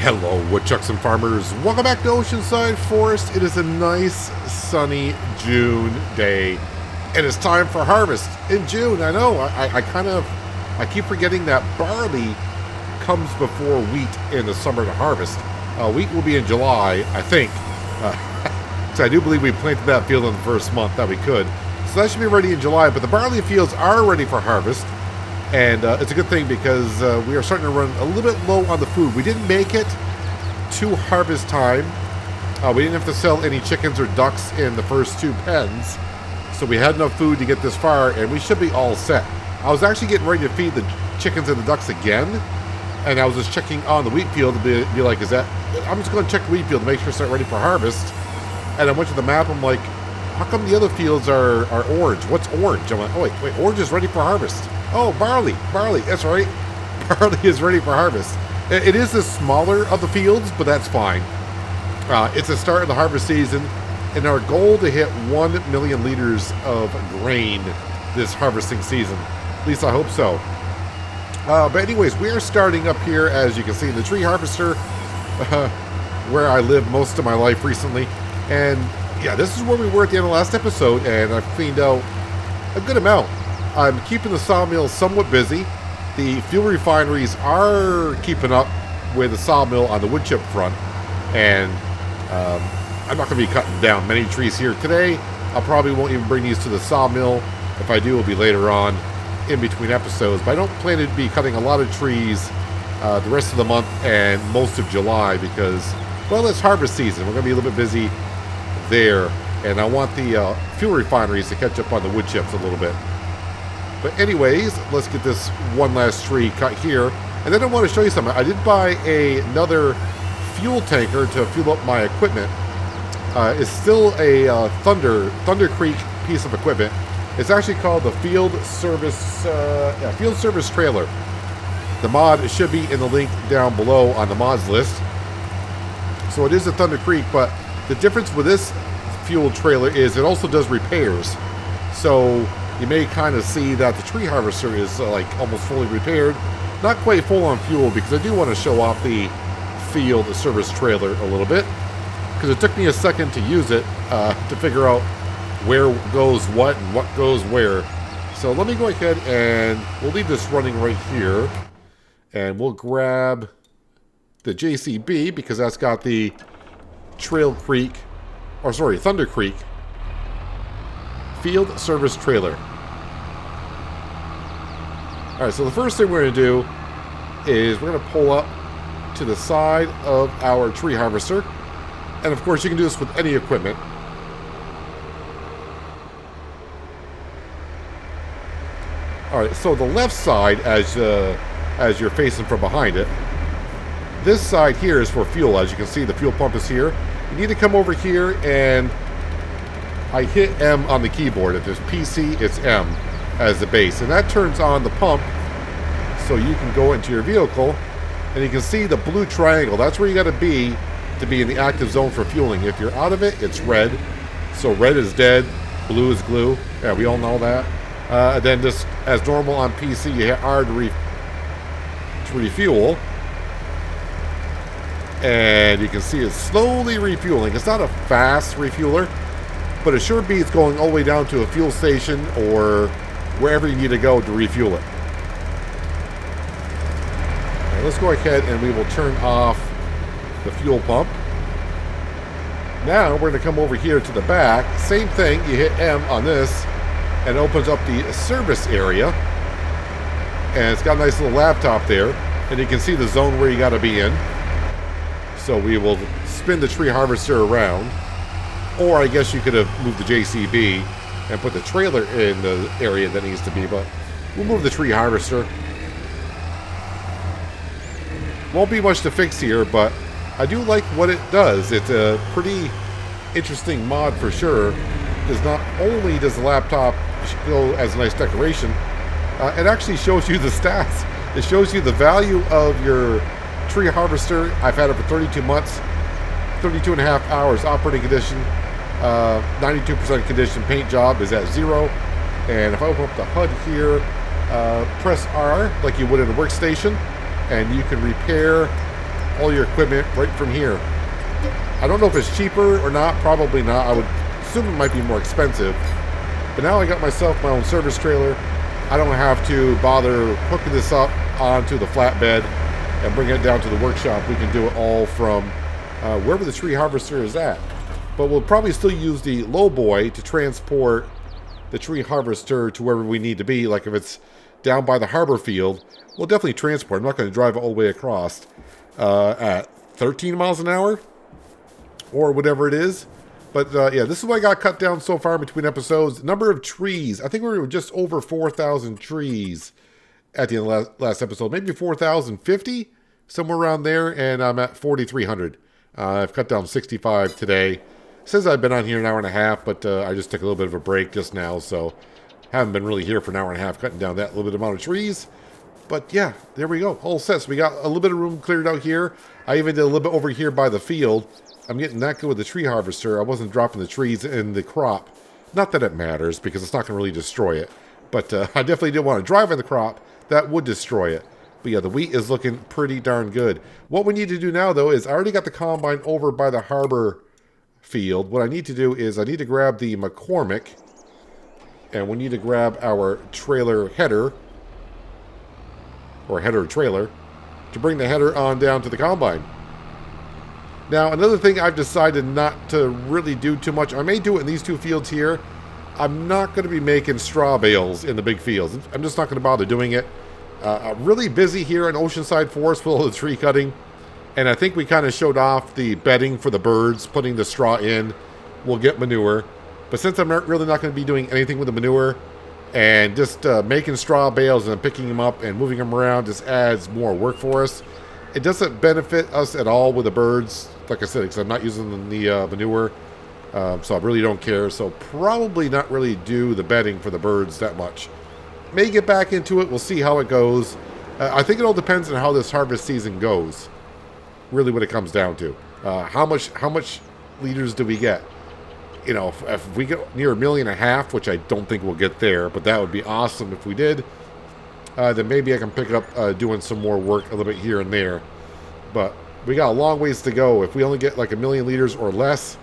Hello, woodchucks and farmers. Welcome back to Oceanside Forest. It is a nice, sunny June day, and it's time for harvest in June. I know, I keep forgetting that barley comes before wheat in the summer to harvest. Wheat will be in July, I think. So I do believe we planted that field in the first month that we could. So that should be ready in July, but the barley fields are ready for harvest. And it's a good thing because we are starting to run a little bit low on the food. We didn't make it to harvest time. We didn't have to sell any chickens or ducks in the first two pens. So we had enough food to get this far, and we should be all set. I was actually getting ready to feed the chickens and the ducks again. And I was just checking on the wheat field to be like, I'm just going to check the wheat field to make sure it's ready for harvest. And I went to the map, I'm like, how come the other fields are orange? What's orange? I'm like, oh wait, orange is ready for harvest. Oh, barley, that's right. Barley is ready for harvest. It is the smaller of the fields, but that's fine. It's the start of the harvest season, and our goal to hit 1 million liters of grain this harvesting season. At least I hope so. But anyways, we are starting up here, as you can see, in the tree harvester, where I lived most of my life recently. And yeah, this is where we were at the end of the last episode, and I've cleaned out a good amount. I'm keeping the sawmill somewhat busy. The fuel refineries are keeping up with the sawmill on the wood chip front, and I'm not going to be cutting down many trees here today. I probably won't even bring these to the sawmill. If I do, it'll be later on in between episodes. But I don't plan to be cutting a lot of trees the rest of the month and most of July because, well, it's harvest season. We're going to be a little bit busy there, and I want the fuel refineries to catch up on the wood chips a little bit. But anyways, let's get this one last tree cut here. And then I want to show you something. I did buy another fuel tanker to fuel up my equipment. It's still a Thunder Creek piece of equipment. It's actually called the Field Service Trailer. The mod should be in the link down below on the mods list. So it is a Thunder Creek, but the difference with this fuel trailer is it also does repairs. So you may kind of see that the tree harvester is like almost fully repaired. Not quite full on fuel because I do want to show off the field service trailer a little bit. Because it took me a second to use it to figure out where goes what and what goes where. So let me go ahead and we'll leave this running right here. And we'll grab the JCB because that's got the Thunder Creek Field Service Trailer. Alright, so the first thing we're going to do is we're going to pull up to the side of our tree harvester. And of course you can do this with any equipment. Alright, so the left side, as you're facing from behind it, this side here is for fuel. As you can see, the fuel pump is here. You need to come over here, and I hit M on the keyboard. If there's PC, it's M as the base. And that turns on the pump so you can go into your vehicle, and you can see the blue triangle. That's where you got to be in the active zone for fueling. If you're out of it, it's red. So red is dead, blue is glue. Yeah, we all know that. And then just as normal on PC, you hit R to refuel. And you can see it's slowly refueling. It's not a fast refueler, but it sure beats going all the way down to a fuel station or wherever you need to go to refuel it. Right, let's go ahead and we will turn off the fuel pump. Now we're going to come over here to the back. Same thing, you hit M on this and it opens up the service area. And it's got a nice little laptop there. And you can see the zone where you got to be in. So we will spin the tree harvester around. Or I guess you could have moved the JCB and put the trailer in the area that needs to be. But we'll move the tree harvester. Won't be much to fix here, but I do like what it does. It's a pretty interesting mod for sure. Because not only does the laptop go as a nice decoration, it actually shows you the stats. It shows you the value of your tree harvester. I've had it for 32 months, 32 and a half hours operating condition, 92% condition. Paint job is at 0. And if I open up the HUD here, press R like you would in a workstation, and you can repair all your equipment right from here. I don't know if it's cheaper or not. Probably not. I would assume it might be more expensive. But now I got myself my own service trailer. I don't have to bother hooking this up onto the flatbed and bring it down to the workshop. We can do it all from wherever the tree harvester is at. But we'll probably still use the lowboy to transport the tree harvester to wherever we need to be. Like if it's down by the harbor field, we'll definitely transport. I'm not going to drive it all the way across at 13 miles an hour or whatever it is. But yeah, this is what I got cut down so far between episodes. Number of trees. I think we were just over 4,000 trees at the end of last episode. Maybe 4,050, somewhere around there. And I'm at 4,300. I've cut down 65 today. Says I've been on here an hour and a half, but I just took a little bit of a break just now, so haven't been really here for an hour and a half cutting down that little bit amount of trees. But yeah, there we go. All set. So we got a little bit of room cleared out here. I even did a little bit over here by the field. I'm getting that good with the tree harvester. I wasn't dropping the trees in the crop. Not that it matters, because it's not going to really destroy it. But I definitely didn't want to drive in the crop. That would destroy it. But yeah, the wheat is looking pretty darn good. What we need to do now, though, is I already got the combine over by the harbor field. What I need to do is I need to grab the McCormick, and we need to grab our trailer header, or header trailer, to bring the header on down to the combine. Now, another thing I've decided not to really do too much, I may do it in these two fields here. I'm not going to be making straw bales in the big fields. I'm just not going to bother doing it. I'm really busy here in Oceanside Forest with all the tree cutting. And I think we kind of showed off the bedding for the birds, putting the straw in. We'll get manure. But since I'm really not going to be doing anything with the manure, and just making straw bales and picking them up and moving them around just adds more work for us. It doesn't benefit us at all with the birds, like I said, because I'm not using the manure. So I really don't care. So probably not really do the bedding for the birds that much. May get back into it. We'll see how it goes. I think it all depends on how this harvest season goes. Really what it comes down to. How much liters do we get? You know, if we get near 1.5 million, which I don't think we'll get there, but that would be awesome if we did, then maybe I can pick up doing some more work a little bit here and there. But we got a long ways to go. If we only get like 1 million liters or less,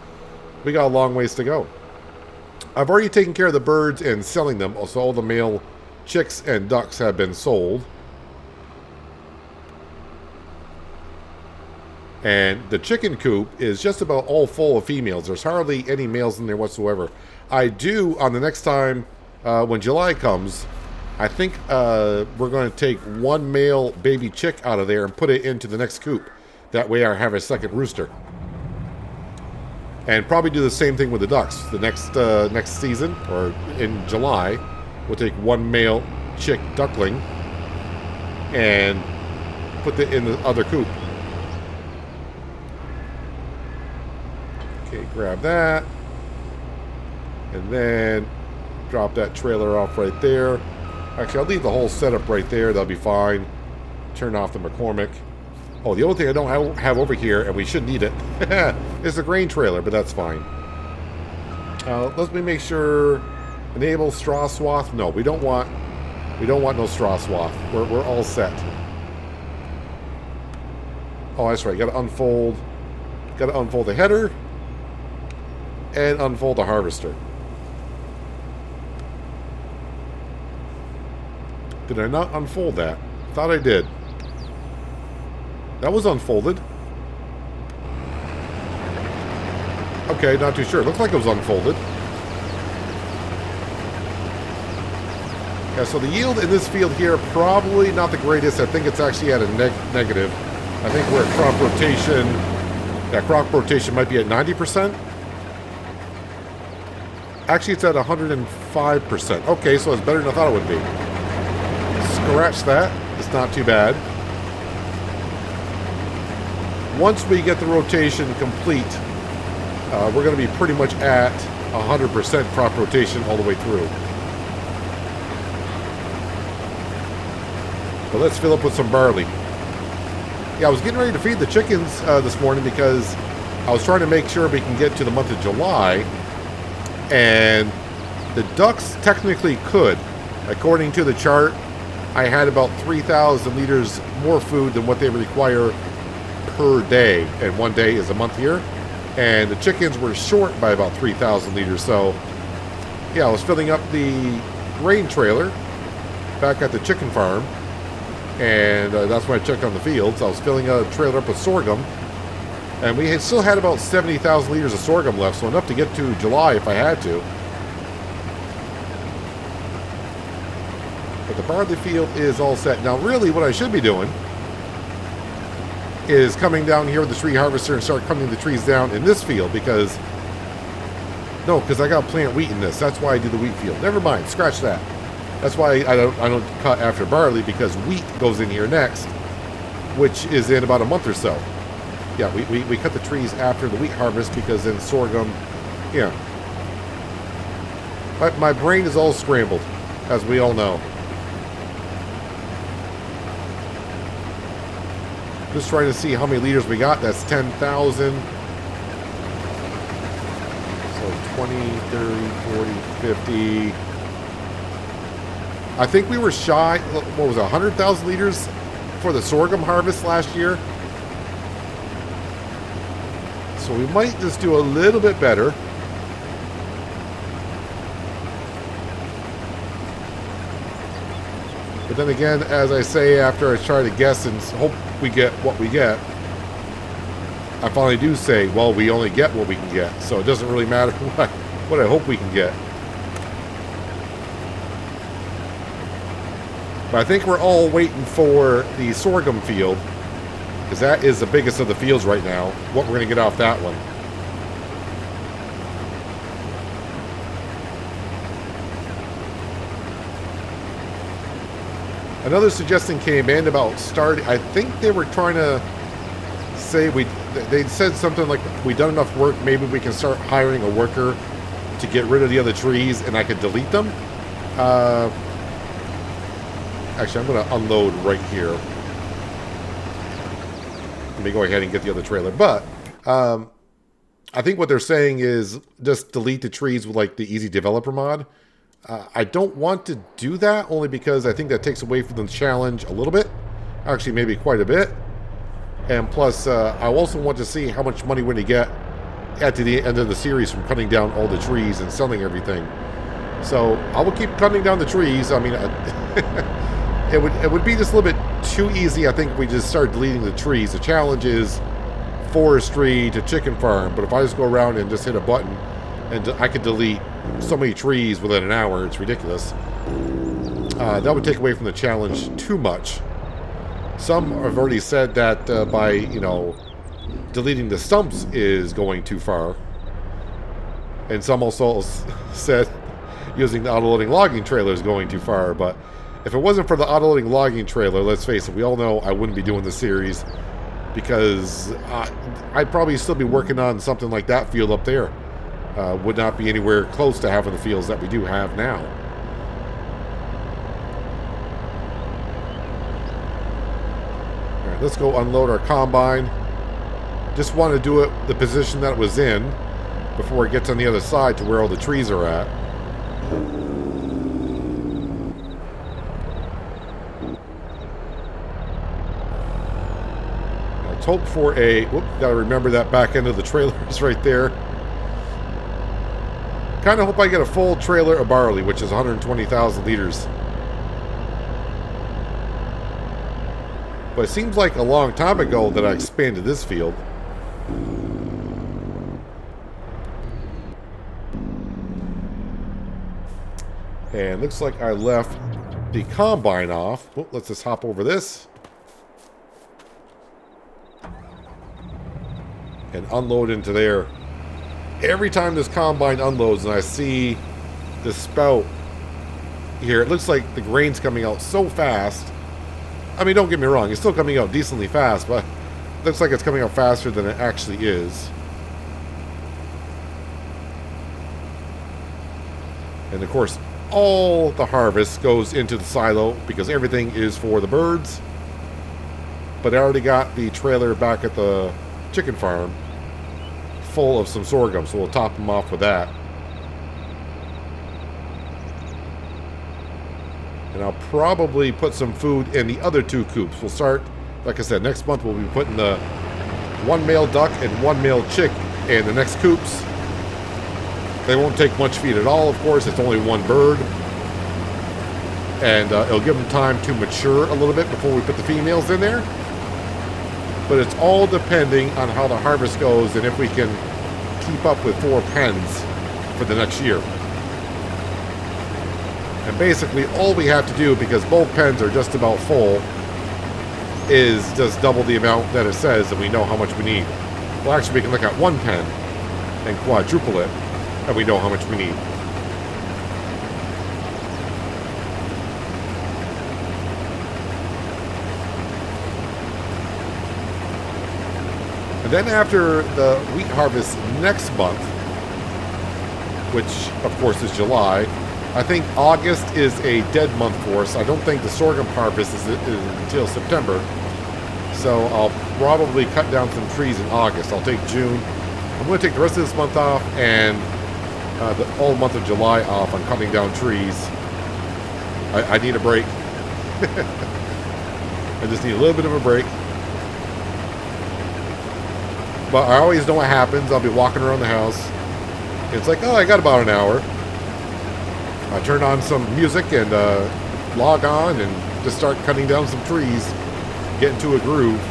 we got a long ways to go. I've already taken care of the birds and selling them. Also, all the male chicks and ducks have been sold. And the chicken coop is just about all full of females. There's hardly any males in there whatsoever. I do, on the next time, when July comes, I think we're going to take one male baby chick out of there and put it into the next coop. That way I have a second rooster. And probably do the same thing with the ducks. The next season, or in July, we'll take one male chick duckling and put it in the other coop. Okay, grab that. And then drop that trailer off right there. Actually, I'll leave the whole setup right there. That'll be fine. Turn off the McCormick. Oh, the only thing I don't have over here, and we should need it, is the grain trailer, but that's fine. Let me make sure. Enable straw swath. No, we don't want no straw swath. We're all set. Oh, that's right. Got to unfold the header and unfold the harvester. Did I not unfold that? Thought I did. That was unfolded. Okay, not too sure. Looks like it was unfolded. Yeah, so the yield in this field here, probably not the greatest. I think it's actually at a negative. I think we're at crop rotation. Yeah, crop rotation might be at 90%. Actually, it's at 105%. Okay, so it's better than I thought it would be. Scratch that. It's not too bad. Once we get the rotation complete, we're going to be pretty much at 100% crop rotation all the way through. But let's fill up with some barley. Yeah, I was getting ready to feed the chickens this morning because I was trying to make sure we can get to the month of July. And the ducks technically could. According to the chart, I had about 3,000 liters more food than what they require per day, and 1 day is a month here. And the chickens were short by about 3,000 liters. So, yeah, I was filling up the grain trailer back at the chicken farm, and that's when I checked on the fields. I was filling a trailer up with sorghum, and we still had about 70,000 liters of sorghum left, so enough to get to July if I had to. But the barley field is all set. Now, really, what I should be doing is coming down here with the tree harvester and start cutting the trees down in this field, because I got to plant wheat in this. That's why I do the wheat field. Never mind, scratch that. That's why I don't cut after barley, because wheat goes in here next, which is in about a month or so. Yeah, we cut the trees after the wheat harvest, because then sorghum, yeah. My brain is all scrambled, as we all know. Just trying to see how many liters we got. That's 10,000. So 20, 30, 40, 50. I think we were shy, what was it, 100,000 liters for the sorghum harvest last year. So we might just do a little bit better. But then again, as I say, after I try to guess and hope we get what we get, I finally do say, well, we only get what we can get. So it doesn't really matter what I hope we can get. But I think we're all waiting for the sorghum field, because that is the biggest of the fields right now. What we're going to get off that one. Another suggestion came in about starting. I think they were trying to say they said something like, we've done enough work, maybe we can start hiring a worker to get rid of the other trees and I could delete them. Actually, I'm going to unload right here. Let me go ahead and get the other trailer. But I think what they're saying is just delete the trees with like the easy developer mod. I don't want to do that, only because I think that takes away from the challenge a little bit. Actually, maybe quite a bit. And plus, I also want to see how much money we're going to get at the end of the series from cutting down all the trees and selling everything. So I will keep cutting down the trees. I mean, it would be just a little bit too easy, I think, if we just start deleting the trees. The challenge is forestry to chicken farm, but if I just go around and just hit a button and I could delete so many trees within an hour, it's ridiculous. That would take away from the challenge too much. Some have already said that by, deleting the stumps is going too far. And some also said using the auto-loading logging trailer is going too far. But if it wasn't for the auto-loading logging trailer, let's face it, we all know I wouldn't be doing the series, because I'd probably still be working on something like that field up there. Would not be anywhere close to having the fields that we do have now. All right, let's go unload our combine. Just want to do it the position that it was in before it gets on the other side to where all the trees are at. Let's hope for a... Whoop, gotta remember that back end of the trailer is right there. Kind of hope I get a full trailer of barley, which is 120,000 liters. But it seems like a long time ago that I expanded this field. And looks like I left the combine off. Oh, let's just hop over this. And unload into there. Every time this combine unloads and I see the spout here, it looks like the grain's coming out so fast. I mean, don't get me wrong, it's still coming out decently fast, but it looks like it's coming out faster than it actually is. And of course, all the harvest goes into the silo because everything is for the birds. But I already got the trailer back at the chicken farm full of some sorghum, so we'll top them off with that. And I'll probably put some food in the other two coops. We'll start, like I said, next month we'll be putting the one male duck and one male chick in the next coops. They won't take much feed at all, of course. It's only one bird. And it'll give them time to mature a little bit before we put the females in there. But it's all depending on how the harvest goes and if we can keep up with 4 pens for the next year. And basically all we have to do, because both pens are just about full, is just double the amount that it says, and we know how much we need. Well, actually, we can look at one pen and quadruple it, and we know how much we need. And then after the wheat harvest next month, which of course is July, I think August is a dead month for us. I don't think the sorghum harvest is until September. So I'll probably cut down some trees in August. I'll take June. I'm going to take the rest of this month off and the whole month of July off on cutting down trees. I need a break. I just need a little bit of a break. But I always know what happens. I'll be walking around the house. It's like, oh, I got about an hour. I turn on some music and log on and just start cutting down some trees, get into a groove.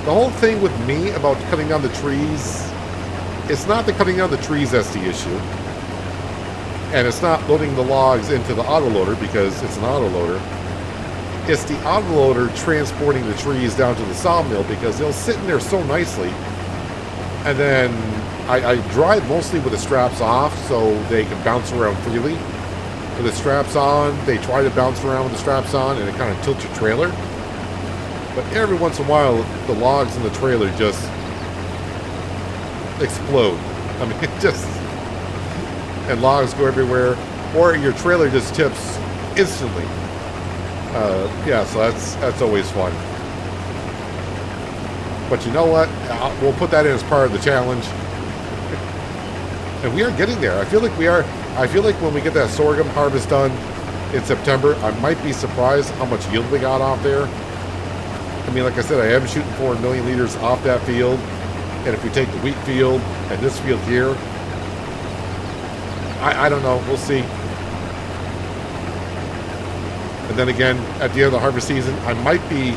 The whole thing with me about cutting down the trees, it's not the cutting down the trees that's the issue. And it's not loading the logs into the autoloader because it's an autoloader. It's the autoloader transporting the trees down to the sawmill because they'll sit in there so nicely. And then I drive mostly with the straps off so they can bounce around freely. With the straps on, they try to bounce around with the straps on and it kind of tilts your trailer. But every once in a while, the logs in the trailer just explode. I mean, it just... And logs go everywhere. Or your trailer just tips instantly. Yeah, so that's always fun. But you know what? We'll put that in as part of the challenge. And we are getting there. I feel like we are. I feel like when we get that sorghum harvest done in September, I might be surprised how much yield we got off there. I mean, like I said, I am shooting for 1 million liters off that field. And if we take the wheat field and this field here, I don't know. We'll see. And then again, at the end of the harvest season, I might be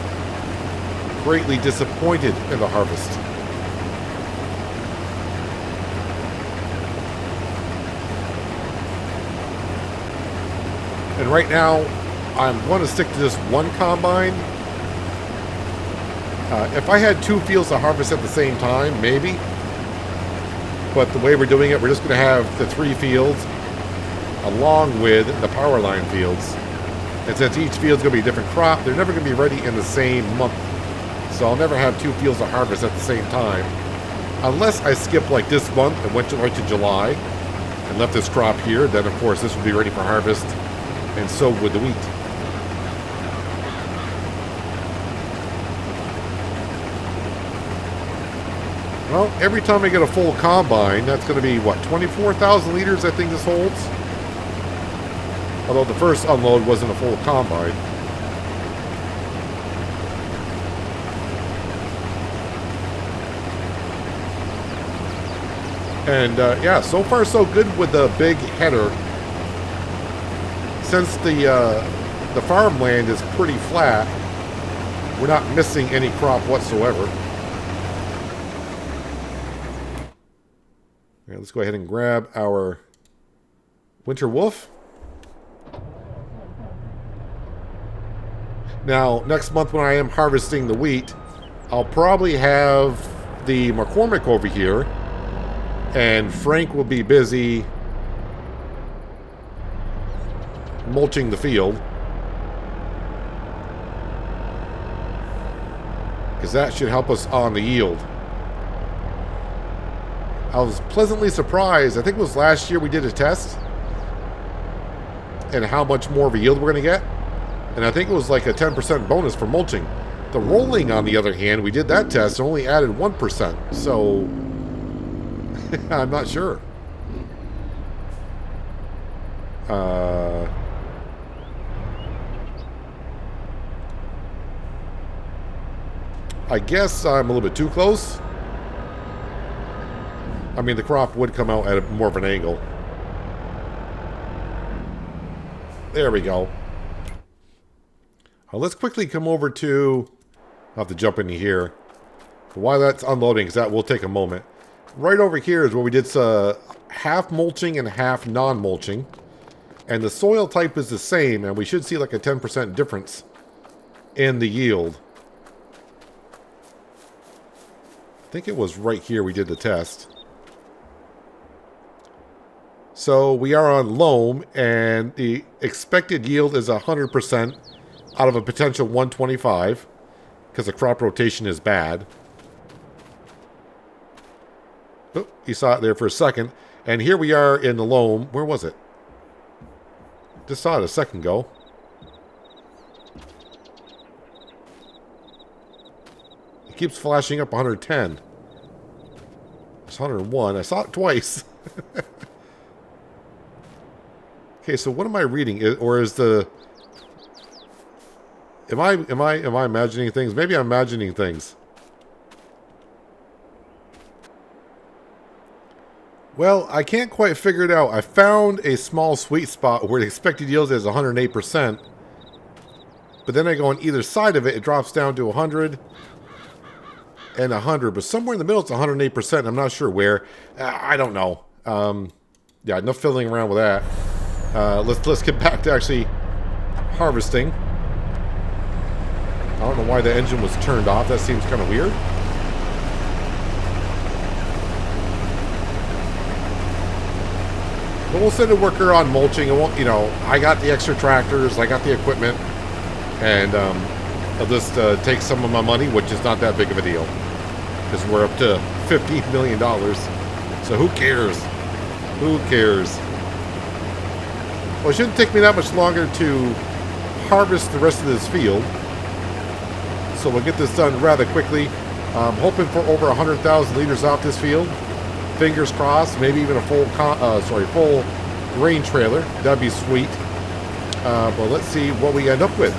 greatly disappointed in the harvest. And right now, I'm going to stick to this one combine. If I had 2 fields to harvest at the same time, maybe. But the way we're doing it, we're just going to have the 3 fields along with the power line fields. And since each field's going to be a different crop, they're never going to be ready in the same month. So I'll never have 2 fields to harvest at the same time. Unless I skip like this month and went right to July and left this crop here, then of course this will be ready for harvest. And so would the wheat. Well, every time I get a full combine, that's going to be, what, 24,000 liters I think this holds? Although the first unload wasn't a full combine. And yeah, so far so good with the big header. Since the farmland is pretty flat, we're not missing any crop whatsoever. All right, let's go ahead and grab our winter wolf. Now, next month when I am harvesting the wheat, I'll probably have the McCormick over here, and Frank will be busy mulching the field. Because that should help us on the yield. I was pleasantly surprised. I think it was last year we did a test. And how much more of a yield we're going to get. And I think it was like a 10% bonus for mulching. The rolling, on the other hand, we did that test and only added 1%. So, I'm not sure. I guess I'm a little bit too close. I mean, the crop would come out at more of an angle. There we go. Let's quickly come over to... I'll have to jump into here. While that's unloading, because that will take a moment. Right over here is where we did half mulching and half non-mulching. And the soil type is the same, and we should see like a 10% difference in the yield. I think it was right here we did the test. So we are on loam, and the expected yield is 100% out of a potential 125, because the crop rotation is bad. Oh, you saw it there for a second. And here we are in the loam. Where was it? Just saw it a second ago. It keeps flashing up 110. It's 101. I saw it twice. Okay, so what am I reading? Or is the... Am I imagining things? Maybe I'm imagining things. Well, I can't quite figure it out. I found a small sweet spot where the expected yield is 108%. But then I go on either side of it, it drops down to 100 and 100. But somewhere in the middle it's 108%. I'm not sure where. I don't know. Yeah, no fiddling around with that. Let's get back to actually harvesting. I don't know why the engine was turned off. That seems kind of weird. But we'll send a worker on mulching. It won't, you know, I got the extra tractors, I got the equipment, and I'll just take some of my money, which is not that big of a deal, because we're up to $15 million. So who cares? Who cares? Well, it shouldn't take me that much longer to harvest the rest of this field. So we'll get this done rather quickly. I'm hoping for over 100,000 liters off this field. Fingers crossed, maybe even a full grain trailer. That'd be sweet. But let's see what we end up with.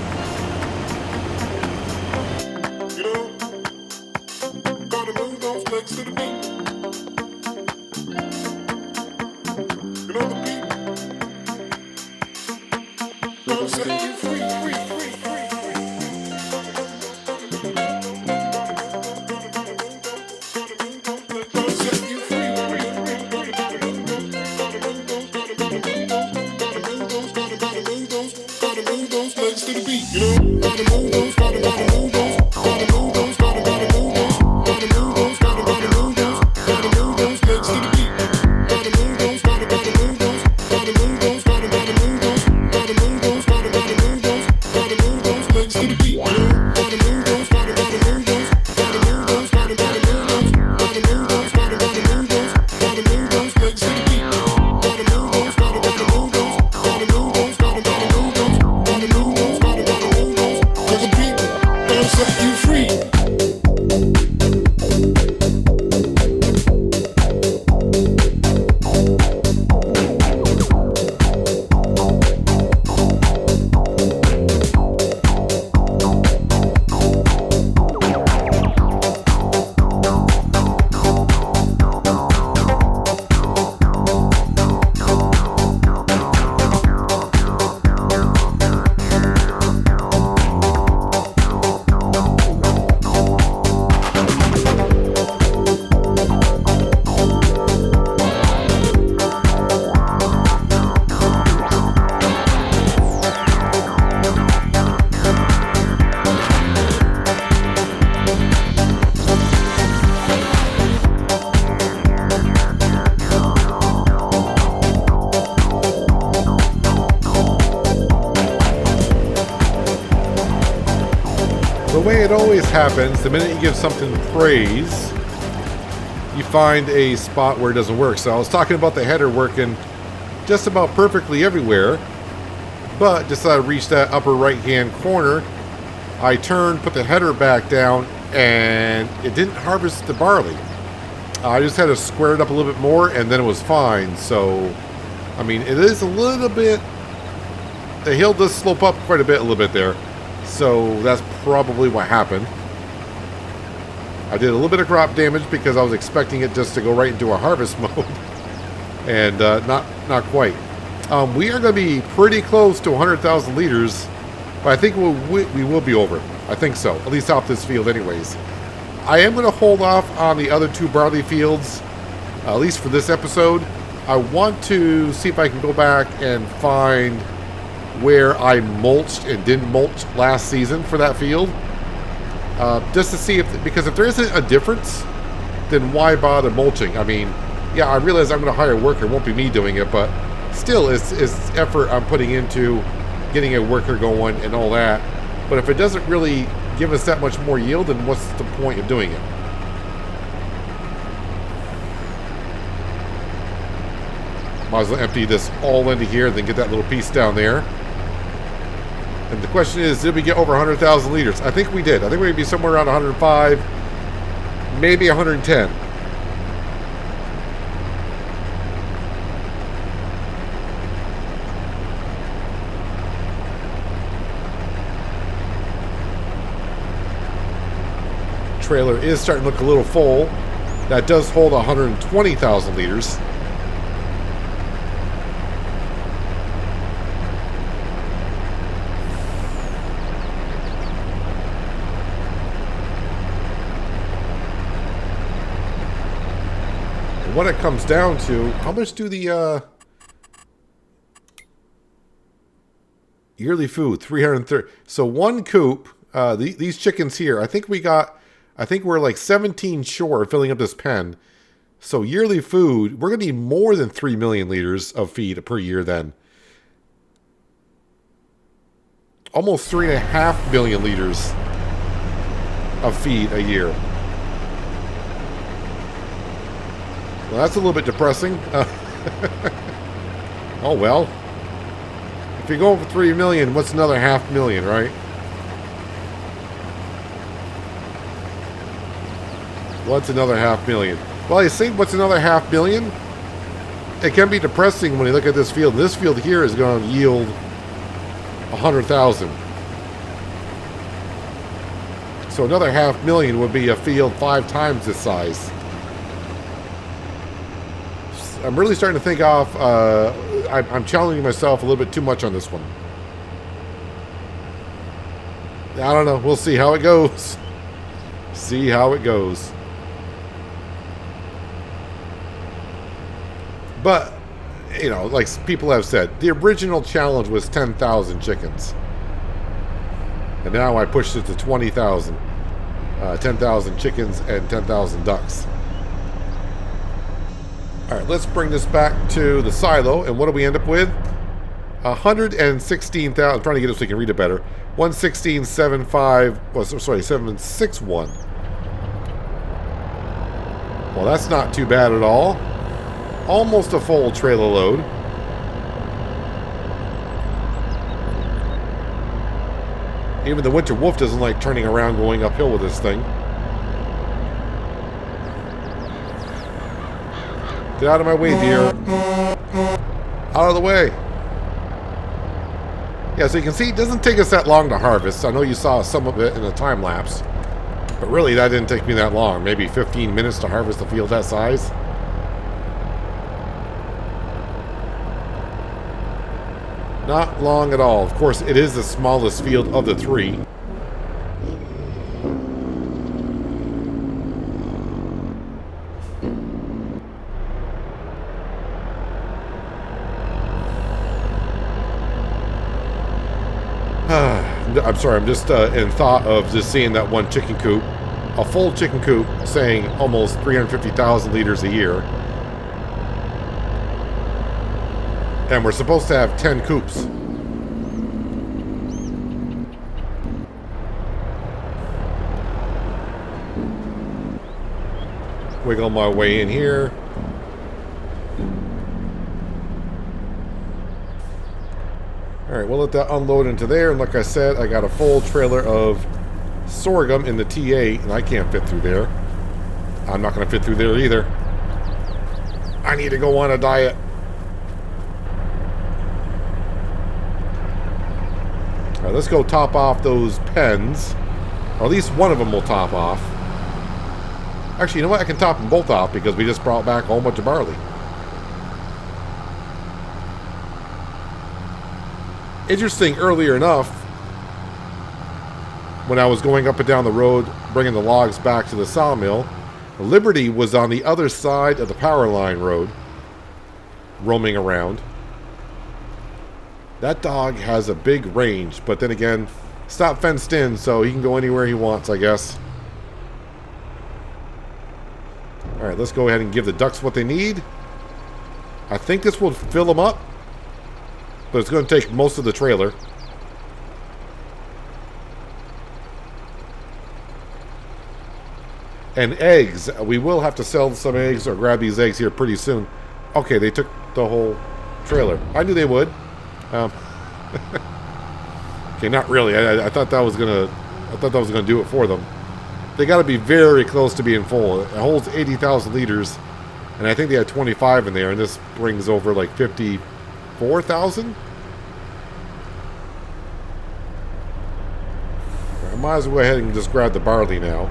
The way it always happens, the minute you give something praise, you find a spot where it doesn't work. So I was talking about the header working just about perfectly everywhere, but just I reached that upper right hand corner, I turned, put the header back down, and it didn't harvest the barley. I just had to square it up a little bit more, and then it was fine. So, I mean, it is a little bit, the hill does slope up quite a little bit there. So that's probably what happened. I did a little bit of crop damage because I was expecting it just to go right into a harvest mode. And not quite. We are going to be pretty close to 100,000 liters, but I think we will be over. I think so, at least off this field anyways. I am going to hold off on the other 2 barley fields, at least for this episode. I want to see if I can go back and find where I mulched and didn't mulch last season for that field. Just to see because if there isn't a difference, then why bother mulching? I mean, yeah, I realize I'm going to hire a worker. It won't be me doing it, but still, it's effort I'm putting into getting a worker going and all that. But if it doesn't really give us that much more yield, then what's the point of doing it? Might as well empty this all into here, then get that little piece down there. And the question is, did we get over 100,000 liters? I think we did. I think we'd be somewhere around 105, maybe 110. Trailer is starting to look a little full. That does hold 120,000 liters. And what it comes down to, how much do the yearly food? 330. So one coop, these chickens here, I think we're like 17 short of filling up this pen. So yearly food, we're going to need more than 3 million liters of feed per year then. Almost 3.5 million liters of feed a year. Well, that's a little bit depressing. Oh well. If you're going for 3 million, what's another 500,000, right? What's another 500,000? Well, you see, what's another 500,000? It can be depressing when you look at this field. This field here is going to yield 100,000. So another 500,000 would be a field 5 times this size. I'm really starting to think off. I'm challenging myself a little bit too much on this one. I don't know. We'll see how it goes. See how it goes. But, you know, like people have said, the original challenge was 10,000 chickens. And now I pushed it to 20,000. 10,000 chickens and 10,000 ducks. All right, let's bring this back to the silo. And what do we end up with? 116,000. I'm trying to get it so you can read it better. 116,751. Well, sorry, 761. Well, that's not too bad at all. Almost a full trailer load. Even the winter wolf doesn't like turning around going uphill with this thing. Get out of my way, dear. Out of the way. Yeah, so you can see it doesn't take us that long to harvest. I know you saw some of it in a time lapse. But really, that didn't take me that long. Maybe 15 minutes to harvest a field that size. Not long at all. Of course, it is the smallest field of the 3. I'm sorry, I'm just in thought of just seeing that one chicken coop. A full chicken coop saying almost 350,000 liters a year. And we're supposed to have 10 coops. Wiggle my way in here. Alright, we'll let that unload into there. And like I said, I got a full trailer of sorghum in the T8, and I can't fit through there. I'm not going to fit through there either. I need to go on a diet. All right, let's go top off those pens. Or at least one of them will top off. Actually, you know what? I can top them both off because we just brought back a whole bunch of barley. Interesting, earlier enough, when I was going up and down the road, bringing the logs back to the sawmill, Liberty was on the other side of the power line road, roaming around. That dog has a big range, but then again, it's not fenced in, so he can go anywhere he wants, I guess. Alright, let's go ahead and give the ducks what they need. I think this will fill them up, but it's going to take most of the trailer. And eggs. We will have to sell some eggs or grab these eggs here pretty soon. Okay, they took the whole trailer. I knew they would. Okay, not really. I thought that was gonna. I thought that was gonna do it for them. They got to be very close to being full. It holds 80,000 liters, and I think they had 25 in there, and this brings over like 54,000. I might as well go ahead and just grab the barley now.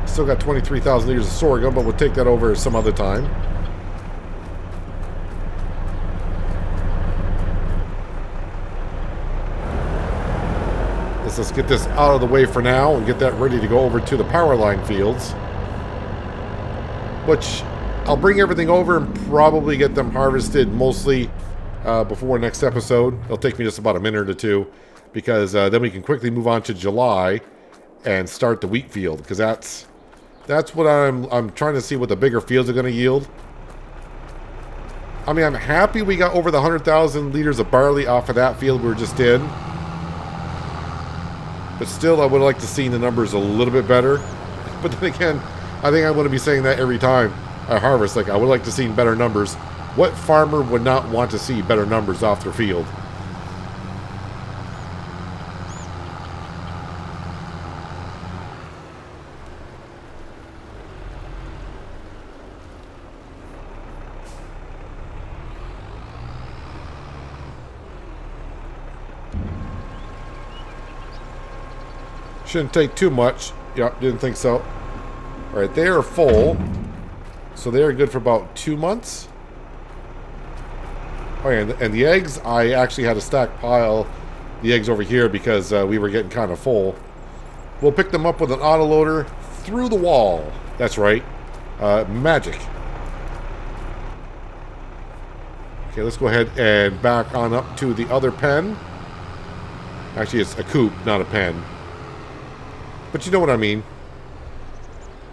Still got 23,000 liters of sorghum, but we'll take that over some other time. Let's get this out of the way for now and get that ready to go over to the power line fields. Which I'll bring everything over and probably get them harvested mostly before next episode. It'll take me just about a minute or two because then we can quickly move on to July and start the wheat field because that's what I'm trying to see what the bigger fields are going to yield. I mean, I'm happy we got over the 100,000 liters of barley off of that field we were just in. But still, I would like to see the numbers a little bit better. But then again, I think I'm going to be saying that every time I harvest. Like, I would like to see better numbers. What farmer would not want to see better numbers off their field? Shouldn't take too much. Yep, didn't think so. Alright, they are full. So they are good for about 2 months. Oh yeah, and the eggs, I actually had to stockpile the eggs over here because we were getting kind of full. We'll pick them up with an autoloader through the wall. That's right. Magic. Okay, let's go ahead and back on up to the other pen. Actually, it's a coop, not a pen. But you know what I mean.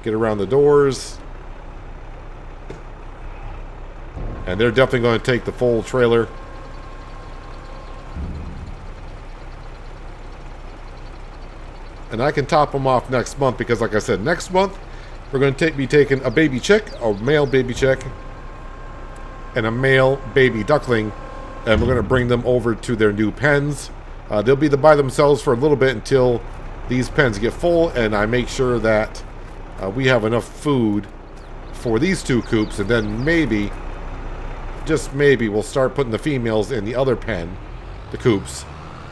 Get around the doors. And they're definitely going to take the full trailer. And I can top them off next month because, like I said, next month we're going to be taking a baby chick, a male baby chick, and a male baby duckling, and we're going to bring them over to their new pens. They'll be by themselves for a little bit until these pens get full, and I make sure that we have enough food for these two coops, and then maybe, just maybe, we'll start putting the females in the other pen, the coops,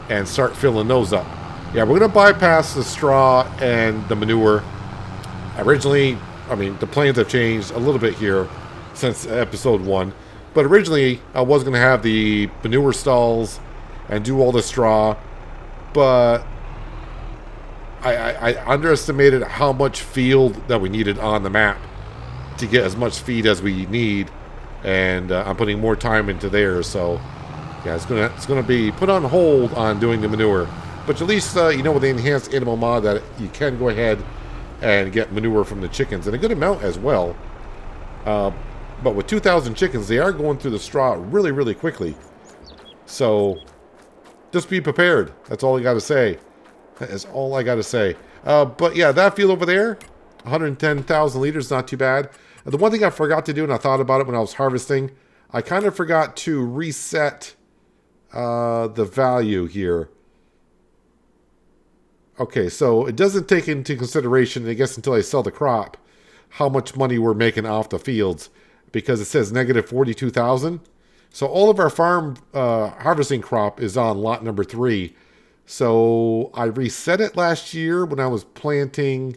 and start filling those up. Yeah, we're going to bypass the straw and the manure. Originally, I mean, the plans have changed a little bit here since episode 1, but originally I was going to have the manure stalls and do all the straw, but I underestimated how much field that we needed on the map to get as much feed as we need, and I'm putting more time into there. So yeah, it's gonna be put on hold on doing the manure. But at least you know, with the enhanced animal mod, that you can go ahead and get manure from the chickens, and a good amount as well. But with 2,000 chickens, they are going through the straw really, really quickly. So just be prepared. That's all I got to say. That is all I got to say. But yeah, that field over there, 110,000 liters, not too bad. The one thing I forgot to do, and I thought about it when I was harvesting, I kind of forgot to reset the value here. Okay, so it doesn't take into consideration, I guess until I sell the crop, how much money we're making off the fields, because it says negative 42,000. So all of our farm harvesting crop is on lot number 3. So I reset it last year when I was planting.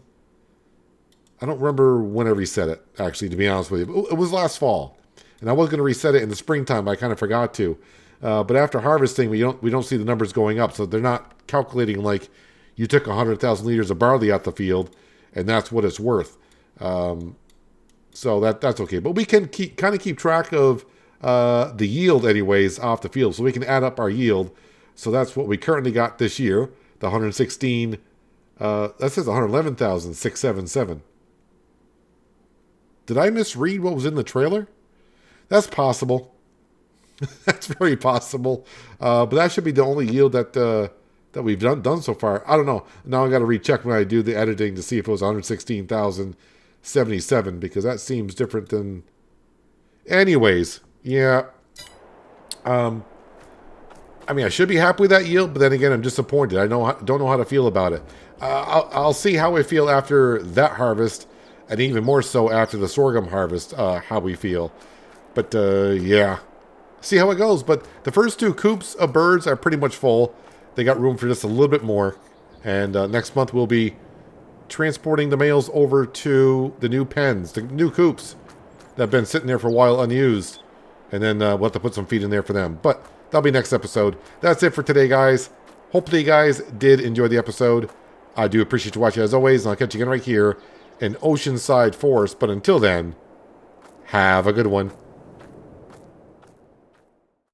I don't remember when I reset it, actually, to be honest with you. It was last fall. And I was going to reset it in the springtime, but I kind of forgot to. But after harvesting, we don't see the numbers going up. So they're not calculating like you took 100,000 liters of barley out the field, and that's what it's worth. So that's okay. But we can kind of keep track of the yield anyways off the field. So we can add up our yield. So that's what we currently got this year. The 116, that says 111,677. Did I misread what was in the trailer? That's possible. That's very possible. But that should be the only yield that we've done so far. I don't know. Now I got to recheck when I do the editing to see if it was 116,077 because that seems different than. Anyways, yeah. I mean, I should be happy with that yield, but then again, I'm disappointed. I don't know how to feel about it. I'll see how I feel after that harvest, and even more so after the sorghum harvest, how we feel. But yeah, see how it goes. But the first two coops of birds are pretty much full. They got room for just a little bit more. And next month we'll be transporting the males over to the new pens, the new coops that have been sitting there for a while unused. And then we'll have to put some feed in there for them. But that'll be next episode. That's it for today, guys. Hopefully you guys did enjoy the episode. I do appreciate you watching as always. And I'll catch you again right here in Oceanside Forest. But until then, have a good one.